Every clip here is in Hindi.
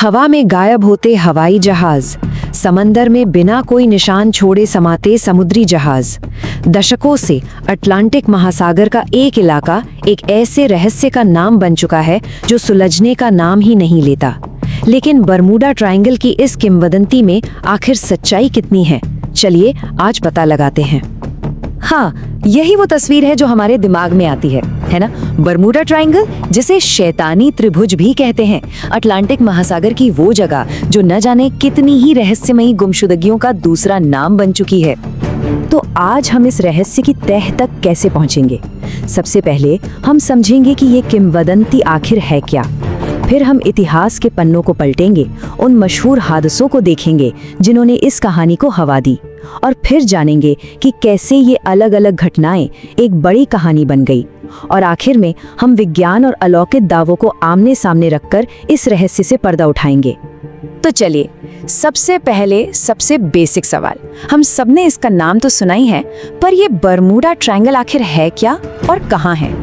हवा में गायब होते हवाई जहाज, समंदर में बिना कोई निशान छोड़े समाते समुद्री जहाज। दशकों से अटलांटिक महासागर का एक इलाका एक ऐसे रहस्य का नाम बन चुका है जो सुलझने का नाम ही नहीं लेता। लेकिन बरमूडा ट्रायंगल की इस किंवदंती में आखिर सच्चाई कितनी है, चलिए आज पता लगाते हैं। हाँ, यही वो तस्वीर है जो हमारे दिमाग में आती है ना? बरमूडा ट्रायंगल, जिसे शैतानी त्रिभुज भी कहते हैं, अटलांटिक महासागर की वो जगह जो न जाने कितनी ही रहस्यमयी गुमशुदगियों का दूसरा नाम बन चुकी है। तो आज हम इस रहस्य की तह तक कैसे पहुंचेंगे? सबसे पहले हम समझेंगे कि ये किंवदंती आखिर है क्या। फिर हम इतिहास के पन्नों को पलटेंगे, उन मशहूर हादसों को देखेंगे जिन्होंने इस कहानी को हवा दी, और फिर जानेंगे कि कैसे ये अलग अलग घटनाएं एक बड़ी कहानी बन गई। और आखिर में हम विज्ञान और अलौकिक दावों को आमने सामने रखकर इस रहस्य से पर्दा उठाएंगे। तो चलिए, सबसे पहले सबसे बेसिक सवाल। हम सबने इसका नाम तो सुना ही है, पर ये बरमूडा ट्रायंगल आखिर है क्या और कहाँ है?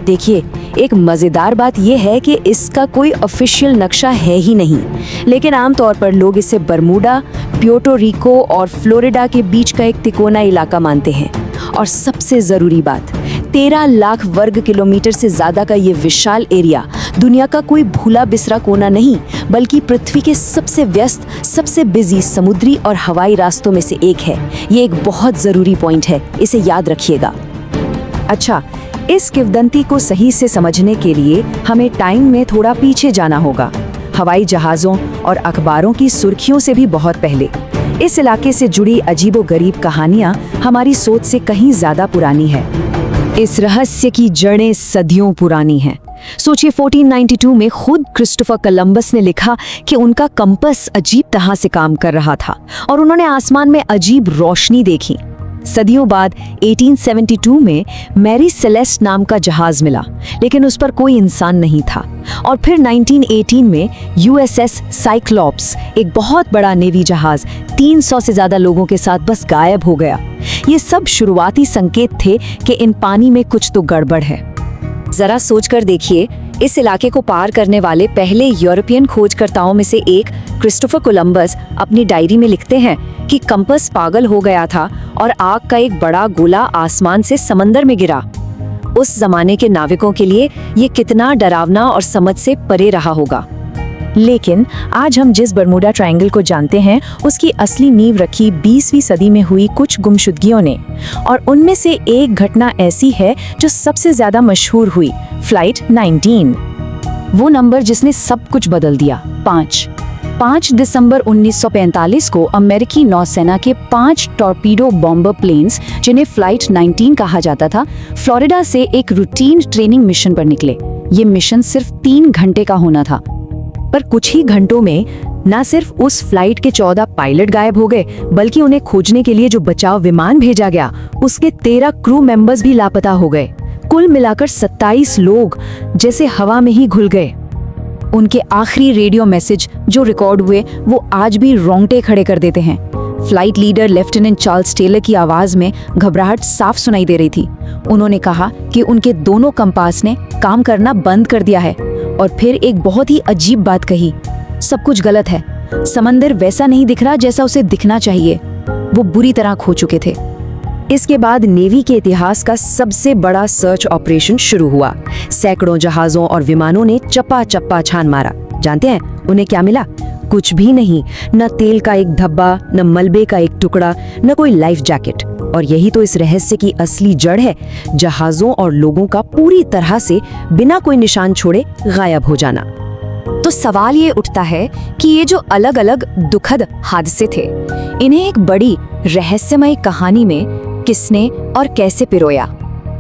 देखिए, एक मज़ेदार बात यह है कि इसका कोई ऑफिशियल नक्शा है ही नहीं, लेकिन आमतौर पर लोग इसे बरमूडा, प्यूर्टो रिको और फ्लोरिडा के बीच का एक तिकोना इलाका मानते हैं। और सबसे ज़रूरी बात, 13 लाख वर्ग किलोमीटर से ज़्यादा का ये विशाल एरिया दुनिया का कोई भूला बिसरा कोना नहीं, बल्कि पृथ्वी के सबसे व्यस्त, सबसे बिजी समुद्री और हवाई रास्तों में से एक है। ये एक बहुत ज़रूरी पॉइंट है, इसे याद रखिएगा। अच्छा, इस किंवदंती को सही से समझने के लिए हमें टाइम में थोड़ा पीछे जाना होगा, हवाई जहाज़ों और अखबारों की सुर्खियों से भी बहुत पहले। इस इलाके से जुड़ी अजीबोगरीब कहानियां हमारी सोच से कहीं ज़्यादा पुरानी है। इस रहस्य की जड़ें सदियों पुरानी हैं। सोचिए, 1492 में खुद क्रिस्टोफर कोलंबस ने लिखा कि उनका कंपास अजीब तरह से काम कर रहा था और उन्होंने आसमान में अजीब रोशनी देखी। सदियों बाद 1872 में मैरी सेलेस्ट नाम का जहाज मिला, लेकिन उस पर कोई इंसान नहीं था। और फिर 1918 में यूएसएस साइक्लॉप्स, एक बहुत बड़ा नेवी जहाज 300 से ज्यादा लोगों के साथ बस गायब हो गया। ये सब शुरुआती संकेत थे कि इन पानी में कुछ तो गड़बड़ है। जरा सोचकर देखिए, इस इलाके को पार करने वाले पहले यूरोपियन खोजकर्ताओं में से एक क्रिस्टोफर कोलंबस अपनी डायरी में लिखते हैं कि कंपास पागल हो गया था और आग का एक बड़ा गोला आसमान से समंदर में गिरा। उस जमाने के नाविकों के लिए ये कितना डरावना और समझ से परे रहा होगा। लेकिन आज हम जिस बरमूडा ट्रायंगल को जानते हैं, उसकी असली नींव रखी 20वीं सदी में हुई कुछ गुमशुदगियों ने। और उनमें से एक घटना ऐसी है जो सबसे ज्यादा मशहूर हुई, फ्लाइट 19। वो नंबर जिसने सब कुछ बदल दिया। 5 दिसंबर 1945 को अमेरिकी नौसेना के 5 टॉर्पीडो बॉम्बर प्लेन्स, जिन्हें फ्लाइट 19 कहा जाता था, फ्लोरिडा से एक रूटीन ट्रेनिंग मिशन पर निकले। ये मिशन सिर्फ 3 घंटे का होना था, पर कुछ ही घंटों में न सिर्फ उस फ्लाइट के 14 पायलट गायब हो गए, बल्कि उन्हें खोजने के लिए जो बचाव विमान भेजा गया, उसके 13 क्रू मेंबर्स भी लापता हो गए। कुल मिलाकर 27 लोग जैसे हवा में ही घुल गए। उनके आखिरी रेडियो मैसेज जो रिकॉर्ड हुए, वो आज भी रोंगटे खड़े कर देते हैं। Flight leader lieutenant Charles Taylor की आवाज में घबराहट साफ सुनाई दे रही थी। उन्होंने कहा कि उनके दोनों कंपास ने काम करना बंद कर दिया है। और फिर एक बहुत ही अजीब बात कही, सब कुछ गलत है, समंदर वैसा नहीं दिख रहा जैसा उसे दिखना चाहिए। वो बुरी तरह खो चुके थे। इसके बाद नेवी के इतिहास का सबसे बड़ा सर्च ऑपरेशन शुरू हुआ। सैकड़ों जहाजों और विमानों ने चप्पा चप्पा छान मारा। जानते हैं उन्हें क्या मिला? कुछ भी नहीं, न तेल का एक धब्बा, न मलबे का एक टुकड़ा, न कोई लाइफ जैकेट। और यही तो इस रहस्य की असली जड़ है, जहाजों और लोगों का पूरी तरह से बिना कोई निशान छोड़े गायब हो जाना। तो सवाल ये उठता है कि ये जो अलग अलग दुखद हादसे थे, इन्हें एक बड़ी रहस्यमय कहानी में किसने और कैसे पिरोया?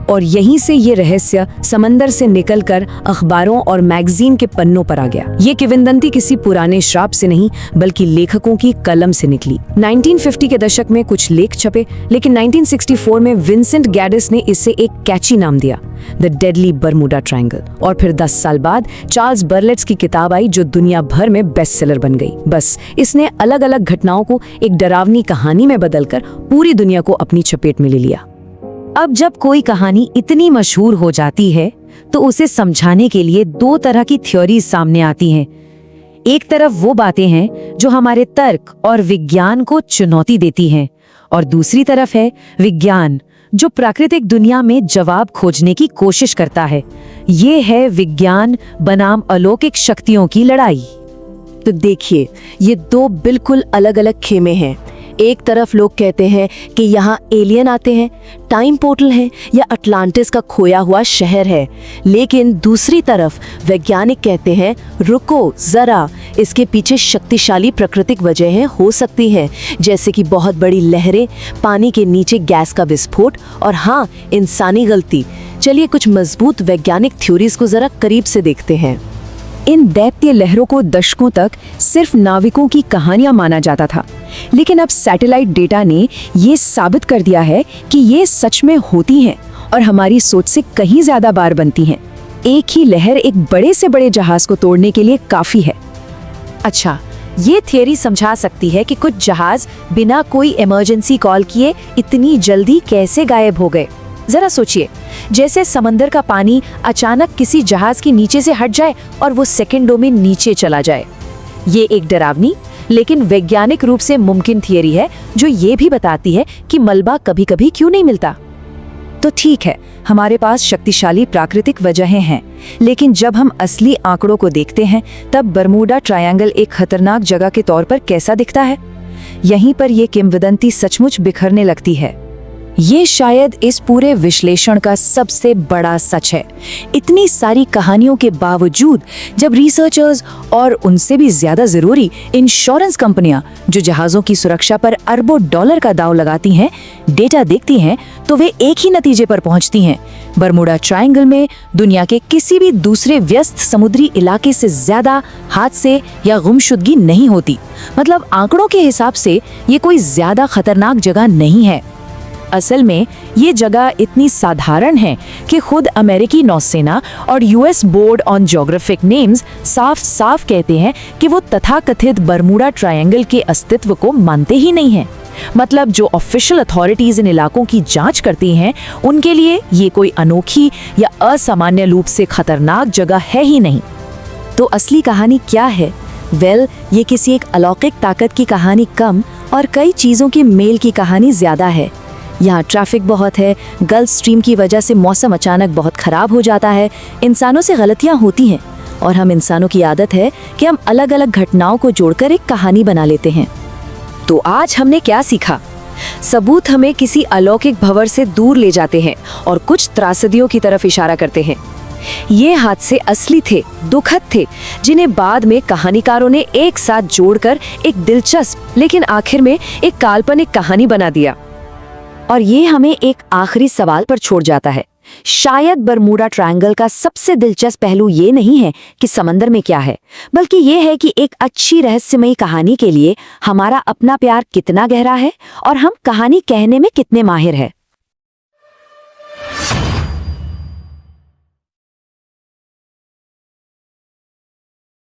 और यहीं से ये रहस्य समंदर से निकलकर अखबारों और मैगजीन के पन्नों पर आ गया। ये किंवदंती किसी पुराने श्राप से नहीं, बल्कि लेखकों की कलम से निकली। 1950 के दशक में कुछ लेख छपे, लेकिन 1964 में विंसेंट गैडिस ने इसे एक कैची नाम दिया, द डेडली बरमूडा ट्रायंगल। और फिर 10 साल बाद चार्ल्स बर्लेट्स की किताब आई, जो दुनिया भर में बेस्ट सेलर बन गई। बस इसने अलग अलग घटनाओं को एक डरावनी कहानी में बदलकर पूरी दुनिया को अपनी चपेट में ले लिया। अब जब कोई कहानी इतनी मशहूर हो जाती है, तो उसे समझाने के लिए 2 तरह की थ्योरीज सामने आती हैं। एक तरफ वो बातें हैं जो हमारे तर्क और विज्ञान को चुनौती देती हैं, और दूसरी तरफ है विज्ञान जो प्राकृतिक दुनिया में जवाब खोजने की कोशिश करता है। ये है विज्ञान बनाम अलौकिक शक्तियों की लड़ाई। तो देखिए, ये दो बिल्कुल अलग अलग खेमे हैं। एक तरफ लोग कहते हैं कि यहाँ एलियन आते हैं, टाइम पोर्टल है या अटलांटिस का खोया हुआ शहर है। लेकिन दूसरी तरफ वैज्ञानिक कहते हैं रुको जरा, इसके पीछे शक्तिशाली प्राकृतिक वजहें हो सकती हैं, जैसे कि बहुत बड़ी लहरें, पानी के नीचे गैस का विस्फोट और हाँ, इंसानी गलती। चलिए कुछ मजबूत वैज्ञानिक थ्योरीज को जरा करीब से देखते हैं। इन दैत्य लहरों को दशकों तक सिर्फ नाविकों की कहानियां माना जाता था, लेकिन अब सैटेलाइट डेटा ने ये साबित कर दिया है कि ये सच में होती हैं और हमारी सोच से कहीं ज्यादा बार बनती हैं। एक ही लहर एक बड़े से बड़े जहाज को तोड़ने के लिए काफी है। अच्छा, ये थियरी समझा सकती है कि कुछ जहाज बिना कोई इमरजेंसी कॉल किए इतनी जल्दी कैसे गायब हो गए। जरा सोचिए, जैसे समंदर का पानी अचानक किसी जहाज के नीचे से हट जाए और वो सेकंडों में नीचे चला जाए। ये एक डरावनी लेकिन वैज्ञानिक रूप से मुमकिन थियरी है जो ये भी बताती है कि मलबा कभी-कभी क्यों नहीं मिलता। तो ठीक है, हमारे पास शक्तिशाली प्राकृतिक वजहें हैं, लेकिन जब हम असली आंकड़ों को देखते हैं तब बरमूडा ट्रायंगल एक खतरनाक जगह के तौर पर कैसा दिखता है। यहीं पर यह किंवदंती सचमुच बिखरने लगती है। ये शायद इस पूरे विश्लेषण का सबसे बड़ा सच है। इतनी सारी कहानियों के बावजूद जब रिसर्चर्स और उनसे भी ज्यादा जरूरी इंश्योरेंस कंपनियां जो जहाजों की सुरक्षा पर अरबों डॉलर का दांव लगाती हैं, डेटा देखती हैं, तो वे एक ही नतीजे पर पहुंचती हैं। बरमूडा ट्रायंगल में दुनिया के किसी भी दूसरे व्यस्त समुद्री इलाके से ज्यादा हादसे या गुमशुदगी नहीं होती। मतलब आंकड़ों के हिसाब से ये कोई ज्यादा खतरनाक जगह नहीं है। असल में ये जगह इतनी साधारण है कि खुद अमेरिकी नौसेना और US board on geographic names साफ साफ कहते हैं कि वो तथाकथित बरमूडा ट्रायंगल के अस्तित्व को मानते ही नहीं हैं। मतलब जो ऑफिशियल अथॉरिटीज इन इलाकों की जांच करती हैं, उनके लिए ये कोई अनोखी या असामान्य रूप से खतरनाक जगह है ही नहीं। तो असली कहानी क्या है? ये किसी एक अलौकिक ताकत की कहानी कम और कई चीजों के मेल की कहानी ज्यादा है। यहाँ ट्रैफिक बहुत है, गल्फ स्ट्रीम की वजह से मौसम अचानक बहुत खराब हो जाता है, इंसानों से गलतियाँ होती हैं और हम इंसानों की आदत है कि हम अलग अलग घटनाओं को जोड़कर एक कहानी बना लेते हैं। तो आज हमने क्या सीखा? सबूत हमें किसी अलौकिक भंवर से दूर ले जाते हैं और कुछ त्रासदियों की तरफ इशारा करते हैं। ये हादसे असली थे, दुखद थे, जिन्हें बाद में कहानीकारों ने एक साथ जोड़कर एक दिलचस्प लेकिन आखिर में एक काल्पनिक कहानी बना दिया। और ये हमें एक आखिरी सवाल पर छोड़ जाता है। शायद बरमूडा ट्रायंगल का सबसे दिलचस्प पहलू ये नहीं है कि समंदर में क्या है, बल्कि ये है कि एक अच्छी रहस्यमयी कहानी के लिए हमारा अपना प्यार कितना गहरा है और हम कहानी कहने में कितने माहिर हैं।